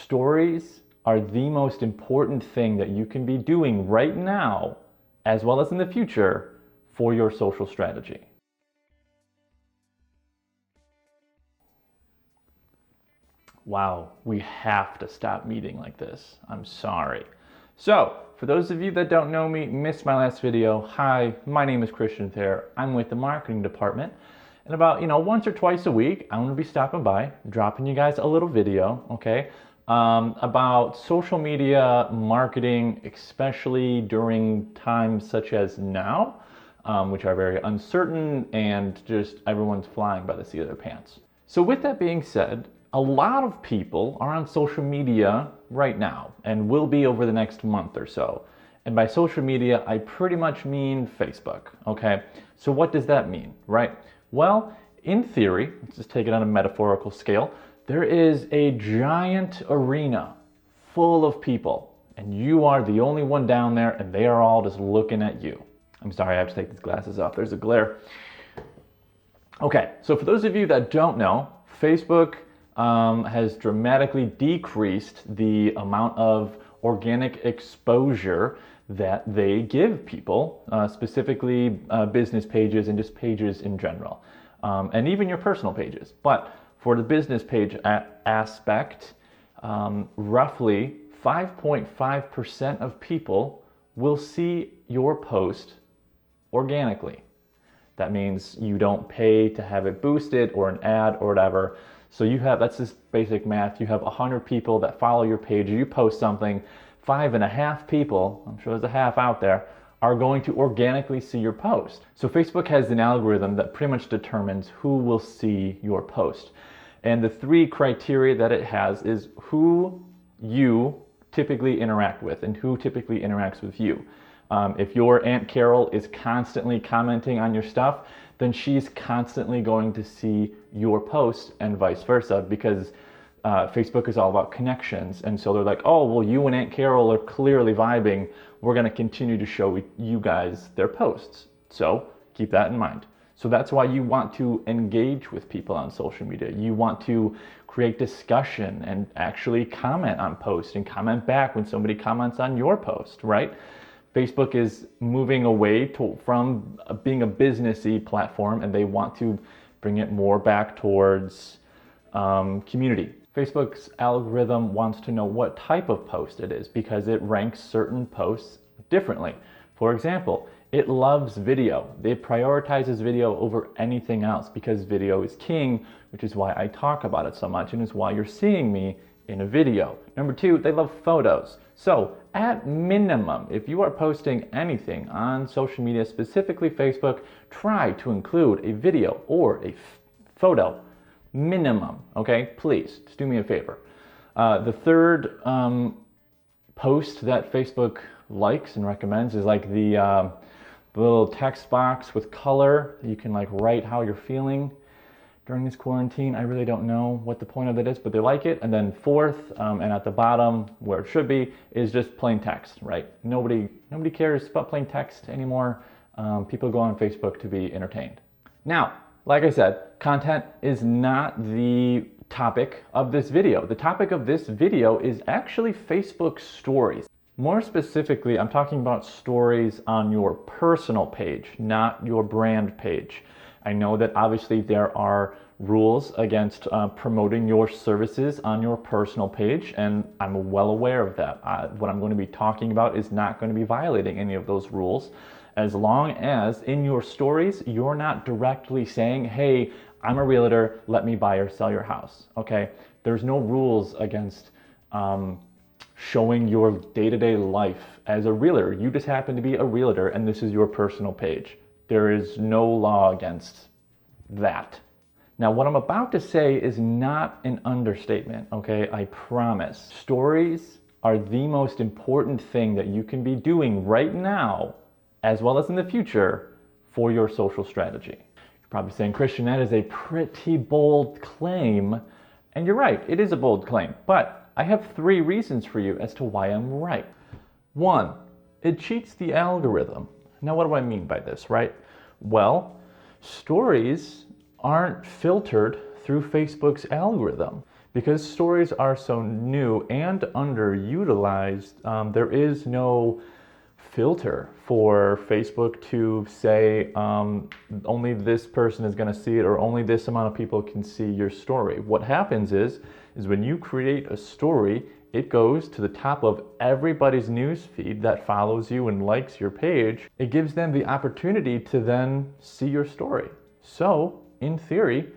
Stories are the most important thing that you can be doing right now, as well as in the future, for your social strategy. Wow, we have to stop meeting like this. I'm sorry. So, for those of you that don't know me, missed my last video, hi, my name is Christian Thayer. I'm with the marketing department. And about, once or twice a week, I'm gonna be stopping by, dropping you guys a little video, okay, about social media marketing, especially during times such as now, which are very uncertain and just everyone's flying by the seat of their pants. So with that being said, a lot of people are on social media right now and will be over the next month or so. And by social media, I pretty much mean Facebook, okay? So what does that mean, right? Well, in theory, let's just take it on a metaphorical scale, there is a giant arena full of people, and you are the only one down there, and they are all just looking at you. I'm sorry, I have to take these glasses off. There's a glare. Okay, so for those of you that don't know, Facebook has dramatically decreased the amount of organic exposure that they give people, specifically business pages and just pages in general, and even your personal pages. But for the business page aspect, roughly 5.5% of people will see your post organically. That means you don't pay to have it boosted or an ad or whatever. So you have, that's just basic math, you have 100 people that follow your page, you post something, 5.5 people, I'm sure there's a half out there, are going to organically see your post. So Facebook has an algorithm that pretty much determines who will see your post. And the 3 criteria that it has is who you typically interact with and who typically interacts with you. If your Aunt Carol is constantly commenting on your stuff, then she's constantly going to see your posts and vice versa, because Facebook is all about connections. And so they're like, oh, well, you and Aunt Carol are clearly vibing. We're going to continue to show you guys their posts. So keep that in mind. So that's why you want to engage with people on social media. You want to create discussion and actually comment on posts and comment back when somebody comments on your post, right? Facebook is moving away from being a businessy platform, and they want to bring it more back towards community. Facebook's algorithm wants to know what type of post it is because it ranks certain posts differently. For example, it loves video. It prioritizes video over anything else because video is king, which is why I talk about it so much and is why you're seeing me in a video. Number 2, they love photos. So at minimum, if you are posting anything on social media, specifically Facebook, try to include a video or a photo. Minimum, okay? Please, just do me a favor. The third post that Facebook likes and recommends is like the little text box with color. You can like write how you're feeling during this quarantine. I really don't know what the point of that is, but they like it. And then fourth, and at the bottom where it should be, is just plain text, right? Nobody cares about plain text anymore. People go on Facebook to be entertained. Now, like I said, content is not the topic of this video. The topic of this video is actually Facebook stories. More specifically, I'm talking about stories on your personal page, not your brand page. I know that obviously there are rules against promoting your services on your personal page, and I'm well aware of that. What I'm going to be talking about is not going to be violating any of those rules, as long as in your stories you're not directly saying, hey, I'm a realtor, let me buy or sell your house, okay? There's no rules against showing your day-to-day life as a realtor. You just happen to be a realtor and this is your personal page. There is no law against that. Now, what I'm about to say is not an understatement, okay? I promise. Stories are the most important thing that you can be doing right now, as well as in the future, for your social strategy. You're probably saying, Christian, that is a pretty bold claim. And you're right, it is a bold claim. But I have 3 reasons for you as to why I'm right. 1, it cheats the algorithm. Now, what do I mean by this, right? Well, stories aren't filtered through Facebook's algorithm Because stories are so new and underutilized, there is no filter for Facebook to say only this person is going to see it or only this amount of people can see your story. What happens is when you create a story, it goes to the top of everybody's news feed that follows you and likes your page. It gives them the opportunity to then see your story. So, in theory,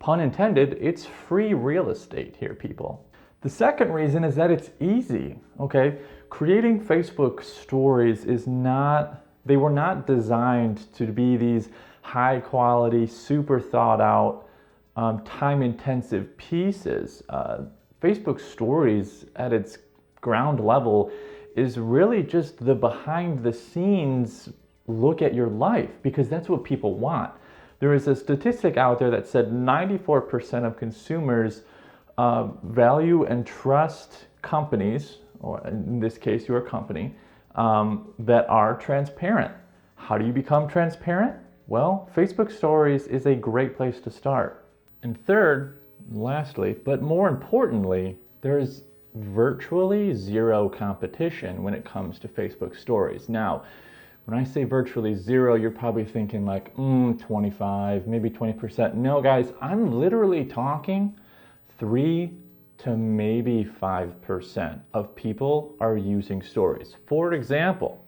pun intended, it's free real estate here, people. The second reason is that it's easy, okay? Creating Facebook stories they were not designed to be these high quality, super thought out, time intensive pieces. Facebook stories at its ground level is really just the behind the scenes look at your life, because that's what people want. There is a statistic out there that said 94% of consumers value and trust companies, or in this case, your company, that are transparent. How do you become transparent? Well, Facebook Stories is a great place to start. And third, lastly, but more importantly, there's virtually zero competition when it comes to Facebook Stories. Now, when I say virtually zero, you're probably thinking like, 25, maybe 20%. No, guys, I'm literally talking 3 to maybe 5% of people are using stories. For example,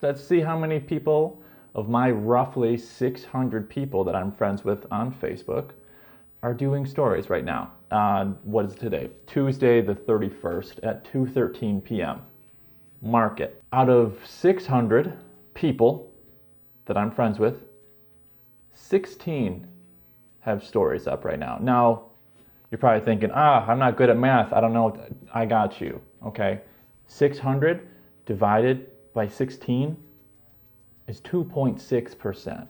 let's see how many people of my roughly 600 people that I'm friends with on Facebook are doing stories right now. What is today? Tuesday the 31st at 2:13 p.m. Mark it. Out of 600 people that I'm friends with, 16 have stories up right now. Now, you're probably thinking, I'm not good at math. I don't know. I got you. Okay. 600 divided by 16 is 2.6%.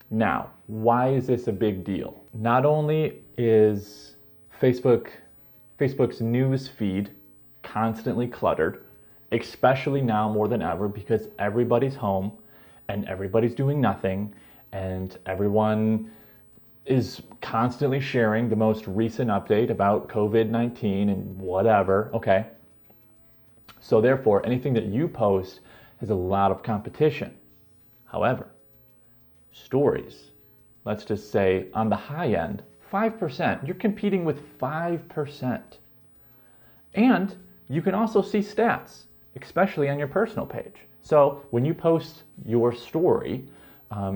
Now, why is this a big deal? Not only is Facebook's news feed constantly cluttered, especially now more than ever because everybody's home and everybody's doing nothing and everyone is constantly sharing the most recent update about COVID-19 and whatever, okay? So therefore, anything that you post has a lot of competition. However, stories, let's just say on the high end, 5%. You're competing with 5%. And you can also see stats, especially on your personal page. So when you post your story,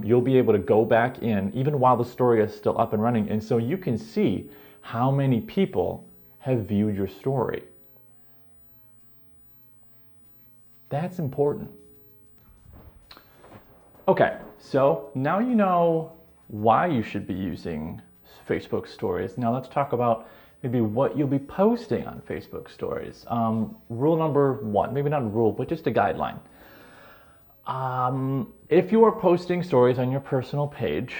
you'll be able to go back in even while the story is still up and running. And so you can see how many people have viewed your story. That's important. Okay, so now you know why you should be using Facebook stories. Now let's talk about maybe what you'll be posting on Facebook stories. Rule number 1, maybe not a rule, but just a guideline. If you are posting stories on your personal page,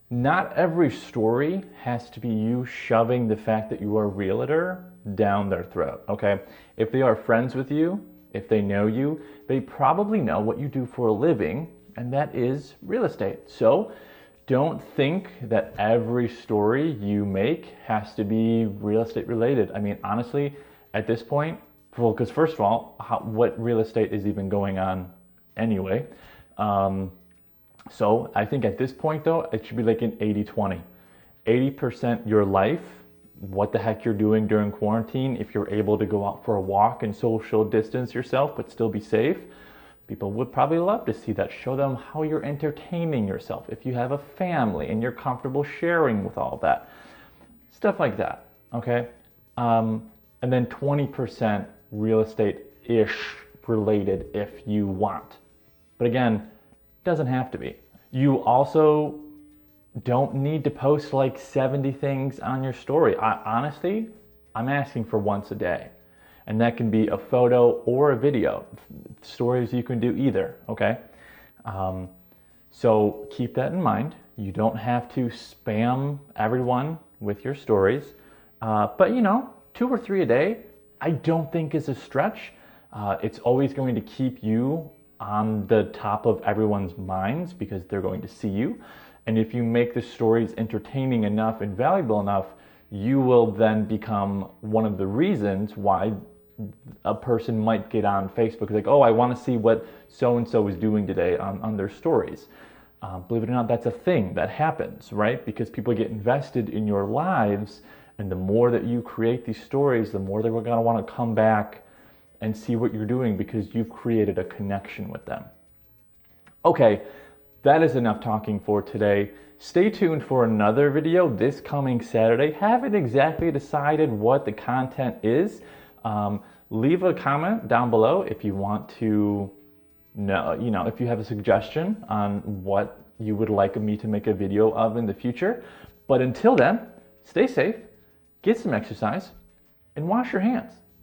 not every story has to be you shoving the fact that you are a realtor down their throat, okay? If they are friends with you, if they know you, they probably know what you do for a living, and that is real estate. So don't think that every story you make has to be real estate related. I mean, honestly, at this point, well, because first of all, what real estate is even going on anyway? So I think at this point though, it should be like an 80-20. 80% your life, what the heck you're doing during quarantine, if you're able to go out for a walk and social distance yourself but still be safe, people would probably love to see that. Show them how you're entertaining yourself. If you have a family and you're comfortable sharing with all that, stuff like that, okay? And then 20% real estate-ish related if you want. But again, doesn't have to be. You also don't need to post like 70 things on your story. Honestly, I'm asking for once a day. And that can be a photo or a video. Stories you can do either, okay? So keep that in mind. You don't have to spam everyone with your stories. But 2 or 3 a day, I don't think is a stretch. It's always going to keep you on the top of everyone's minds because they're going to see you. And if you make the stories entertaining enough and valuable enough, you will then become one of the reasons why a person might get on Facebook. Like, oh, I want to see what so-and-so is doing today on their stories. Believe it or not, that's a thing that happens, right? Because people get invested in your lives, and the more that you create these stories, the more they're going to want to come back and see what you're doing because you've created a connection with them. Okay, that is enough talking for today. Stay tuned for another video this coming Saturday. Haven't exactly decided what the content is. Leave a comment down below if you want to know, if you have a suggestion on what you would like me to make a video of in the future. But until then, stay safe, get some exercise, and wash your hands.